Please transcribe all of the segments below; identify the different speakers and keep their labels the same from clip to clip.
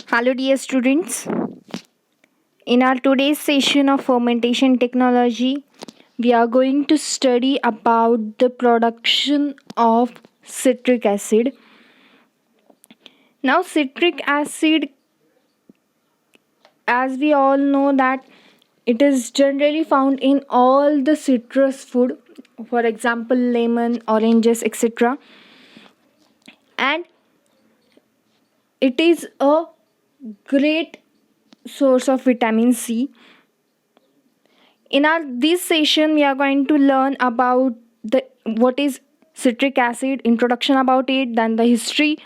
Speaker 1: Hello, dear students. In our today's session of fermentation technology, we are going to study about the production of citric acid. Now, citric acid, as we all know, that it is generally found in all the citrus food, for example, lemon, oranges, etc. And it is a great source of vitamin C. In our this session we are going to learn about the what is citric acid, introduction about it, then the history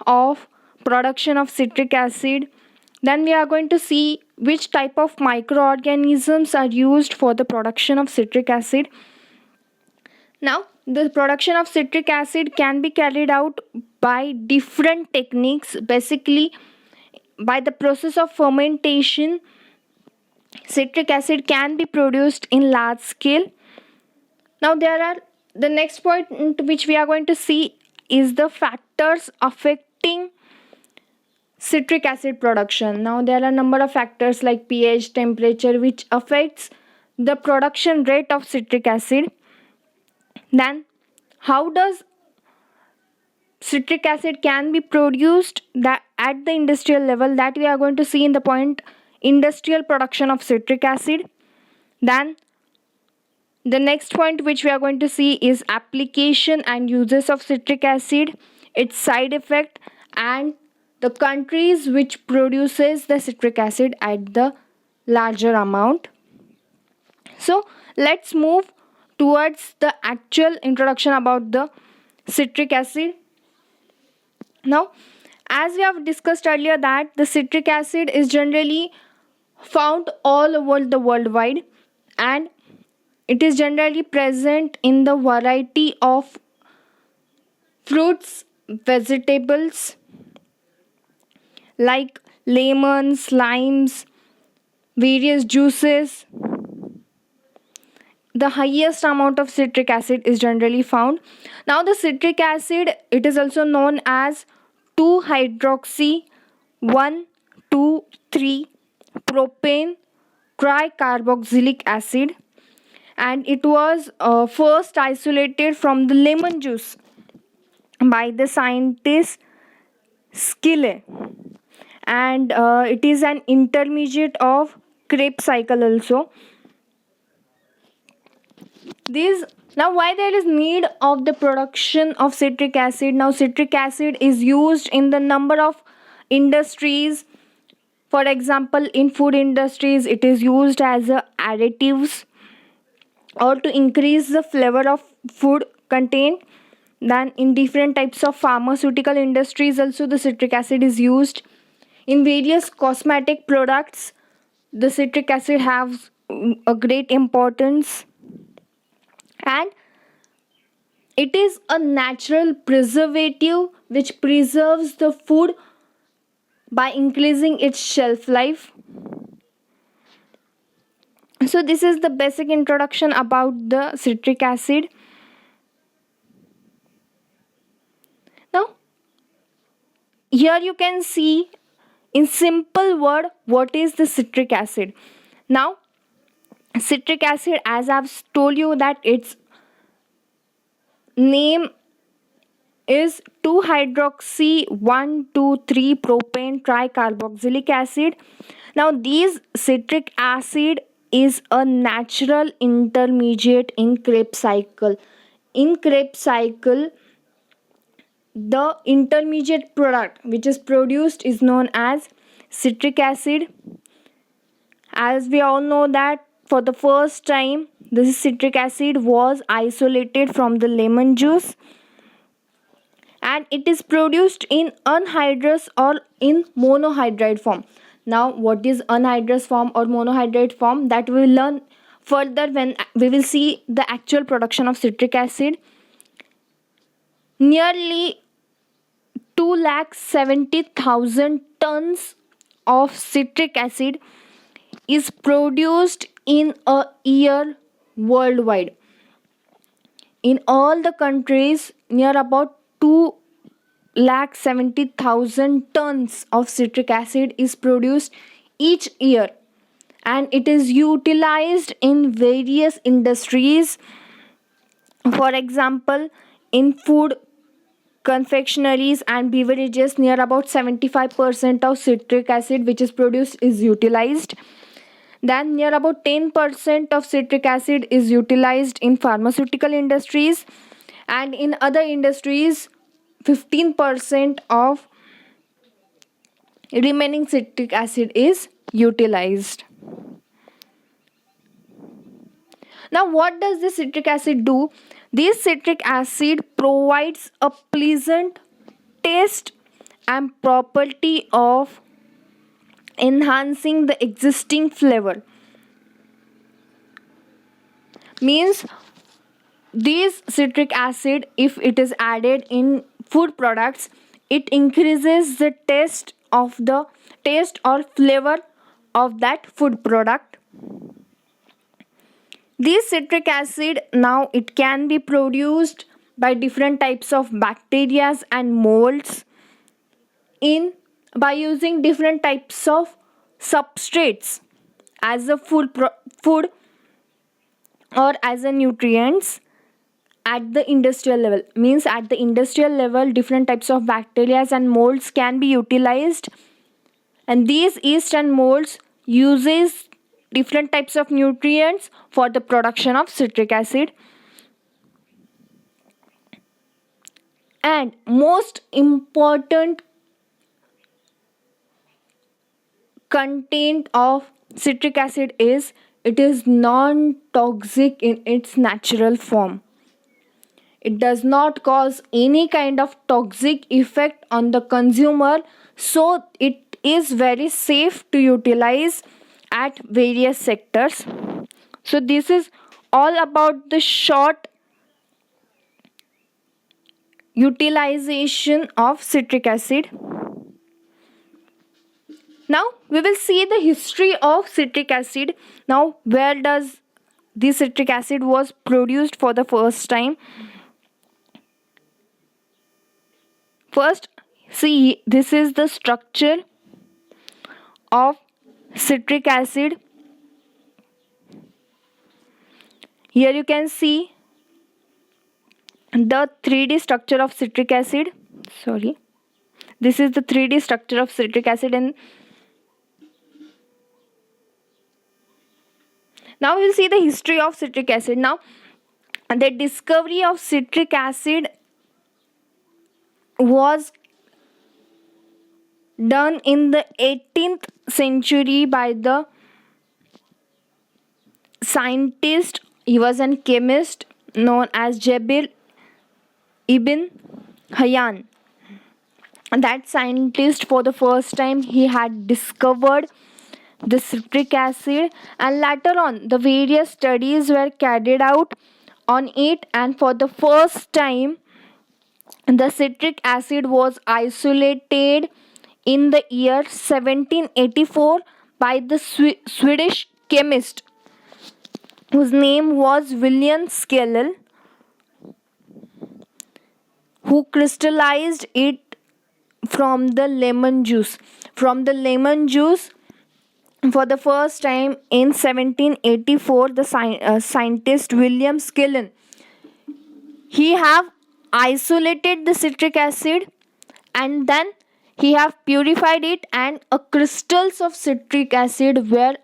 Speaker 1: of production of citric acid, then we are going to see which type of microorganisms are used for the production of citric acid. Now, the production of citric acid can be carried out by different techniques. Basically, by the process of fermentation, citric acid can be produced in large scale. Now, there are the next point which we are going to see is the factors affecting citric acid production. Now, there are a number of factors like pH, temperature, which affects the production rate of citric acid. Then, how does citric acid can be produced that at the industrial level, that we are going to see in the point industrial production of citric acid. Then the next point which we are going to see is application and uses of citric acid, its side effect, and the countries which produces the citric acid at the larger amount. So let's move towards the actual introduction about the citric acid. Now, as we have discussed earlier, that the citric acid is generally found all over the worldwide, and it is generally present in the variety of fruits, vegetables like lemons, limes, various juices. The highest amount of citric acid is generally found. Now, the citric acid, it is also known as 2-hydroxy 1,2,3 propane tricarboxylic acid, and it was first isolated from the lemon juice by the scientist Skille, and it is an intermediate of Krebs cycle also. These now, why there is need of the production of citric acid? Now, citric acid is used in the number of industries. For example, in food industries, it is used as a additives or to increase the flavor of food contained. Then in different types of pharmaceutical industries also the citric acid is used. In various cosmetic products, the citric acid has a great importance, and it is a natural preservative which preserves the food by increasing its shelf life. So this is the basic introduction about the citric acid. Now, here you can see in simple word what is the citric acid. Now, citric acid, as I've told you, that its name is 2-hydroxy 1,2,3 propane tricarboxylic acid. Now, this citric acid is a natural intermediate in Krebs cycle. In Krebs cycle, the intermediate product which is produced is known as citric acid. As we all know that for the first time this citric acid was isolated from the lemon juice, and it is produced in anhydrous or in monohydrate form. Now, what is anhydrous form or monohydrate form, that we will learn further when we will see the actual production of citric acid. Nearly 270,000 tons of citric acid is produced in a year worldwide. In all the countries, near about 2 lakh 70,000 tons of citric acid is produced each year, and it is utilized in various industries. For example, in food, confectionaries and beverages, near about 75% of citric acid which is produced is utilized. Then near about 10% of citric acid is utilized in pharmaceutical industries, and in other industries 15% of remaining citric acid is utilized. Now, what does this citric acid do? This citric acid provides a pleasant taste and property of enhancing the existing flavor. Means this citric acid, if it is added in food products, it increases the taste or flavor of that food product. This citric acid now it can be produced by different types of bacteria and molds in by using different types of substrates as a food or as a nutrients at the industrial level. Means at the industrial level different types of bacteria and molds can be utilized, and these yeast and molds uses different types of nutrients for the production of citric acid. And most important content of citric acid is it is non toxic in its natural form. It does not cause any kind of toxic effect on the consumer, so it is very safe to utilize at various sectors. So this is all about the short utilization of citric acid. Now we will see the history of citric acid. Now where does this citric acid was produced for the first time? First, see, this is the structure of citric acid. Here you can see the 3D structure of citric acid. Sorry, this is the 3D structure of citric acid, and now we'll see the history of citric acid. Now, the discovery of citric acid was done in the 18th century by the scientist. He was a chemist known as Jabir ibn Hayyan. That scientist, for the first time, he had discovered the citric acid, and later on the various studies were carried out on it, and for the first time the citric acid was isolated in the year 1784 by the Swedish chemist whose name was William Skellel, who crystallized it from the lemon juice. From the lemon juice, for the first time in 1784, the scientist William Skellel, he have isolated the citric acid, and then he have purified it, and a crystals of citric acid were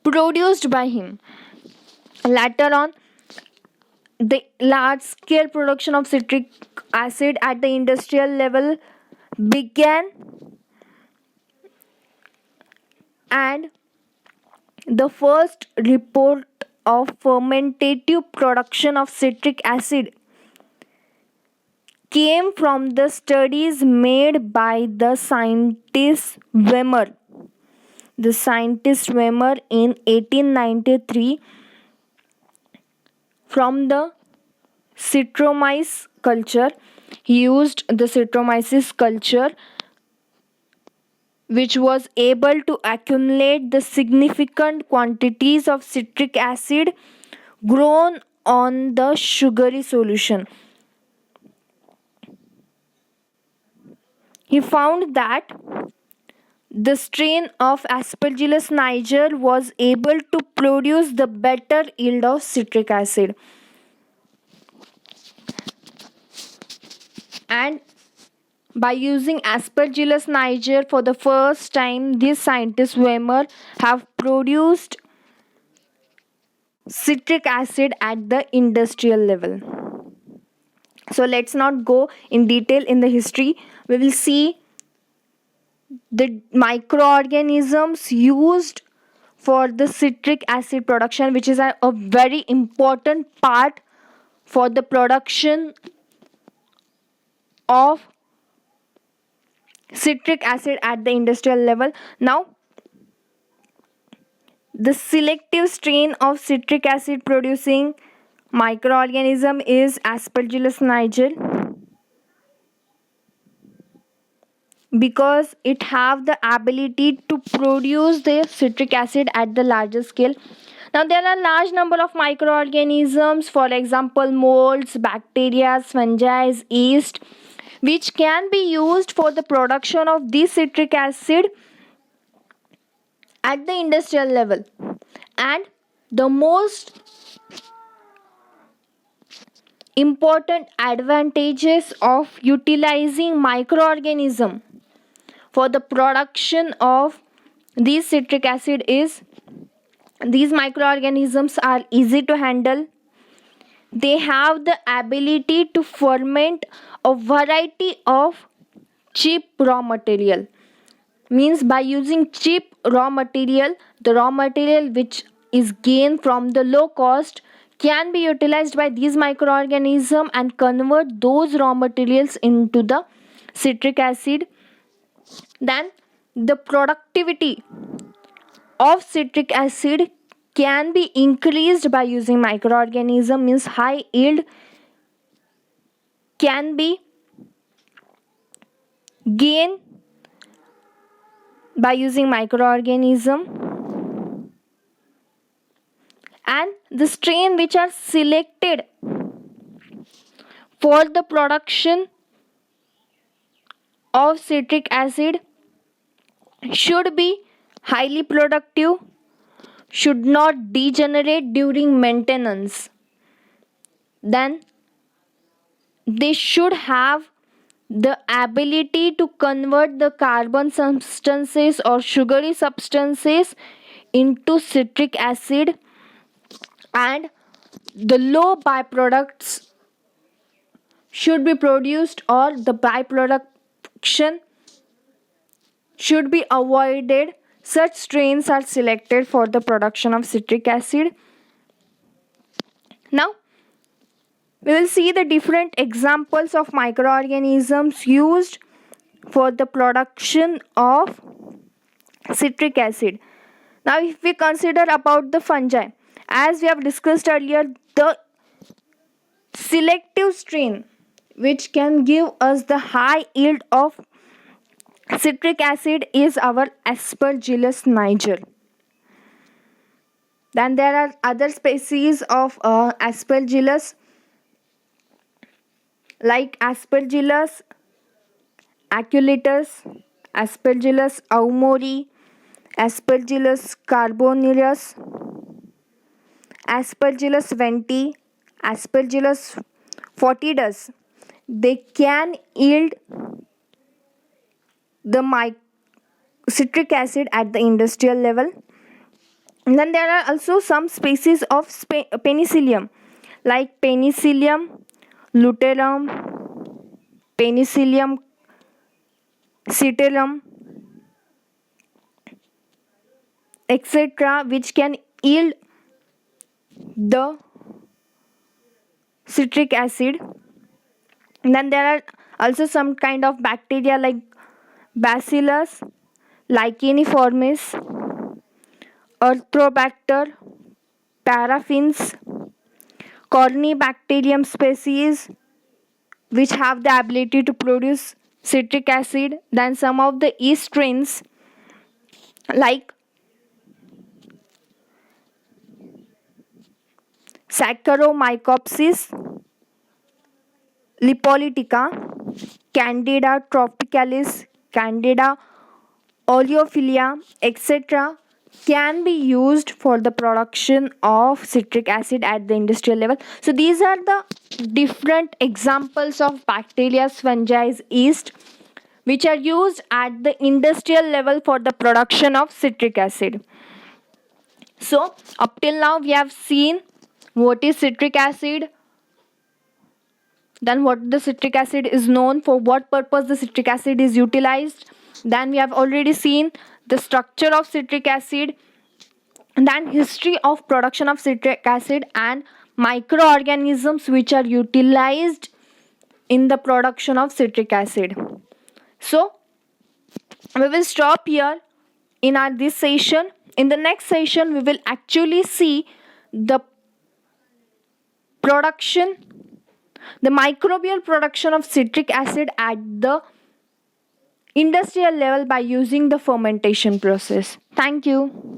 Speaker 1: produced by him. Later on, the large scale production of citric acid at the industrial level began, and the first report of fermentative production of citric acid came from the studies made by the scientist Wemer. The scientist Wemer in 1893, from the Citromyces culture. He used the Citromyces culture, which was able to accumulate the significant quantities of citric acid grown on the sugary solution. he found that the strain of Aspergillus niger was able to produce the better yield of citric acid. And by using Aspergillus niger for the first time, these scientists Weimer have produced citric acid at the industrial level. So let's not go in detail in the history. We will see the microorganisms used for the citric acid production, which is a very important part for the production of citric acid at the industrial level. Now, the selective strain of citric acid producing microorganism is Aspergillus niger, because it have the ability to produce the citric acid at the larger scale. Now there are large number of microorganisms, for example molds, bacteria, fungi, yeast, which can be used for the production of this citric acid at the industrial level. And the most important advantages of utilizing microorganism for the production of this citric acid is these microorganisms are easy to handle. They have the ability to ferment a variety of cheap raw material. Means by using cheap raw material, the raw material which is gained from the low cost can be utilized by these microorganisms and convert those raw materials into the citric acid. Then the productivity of citric acid can be increased by using microorganism, means high yield can be gained by using microorganism. And the strain which are selected for the production of citric acid should be highly productive, should not degenerate during maintenance. Then they should have the ability to convert the carbon substances or sugary substances into citric acid, and the low byproducts should be produced, or the byproduction should be avoided. Such strains are selected for the production of citric acid. Now we will see the different examples of microorganisms used for the production of citric acid. Now if we consider about the fungi, as we have discussed earlier, the selective strain which can give us the high yield of citric acid is our Aspergillus niger. Then there are other species of Aspergillus, like Aspergillus aculeatus, Aspergillus aumori, Aspergillus carbonaceus, Aspergillus venti, Aspergillus foetidus. They can yield the citric acid at the industrial level. And then there are also some species of penicillium, like Penicillium luteolum, Penicillium ceterum, etc., which can yield the citric acid. And then there are also some kind of bacteria like Bacillus licheniformis, Arthrobacter, paraffins, Corynebacterium species, which have the ability to produce citric acid. Then some of the yeast strains like Saccharomycopsis lipolytica, Candida tropicalis, Candida oleophilia, etc., can be used for the production of citric acid at the industrial level. So these are the different examples of bacteria, fungi, yeast which are used at the industrial level for the production of citric acid. So up till now we have seen what is citric acid, then what the citric acid is known for, what purpose the citric acid is utilized, then we have already seen the structure of citric acid, then history of production of citric acid and microorganisms which are utilized in the production of citric acid. So we will stop here in our this session. In the next session we will actually see the production, the microbial production of citric acid at the industrial level by using the fermentation process. Thank you.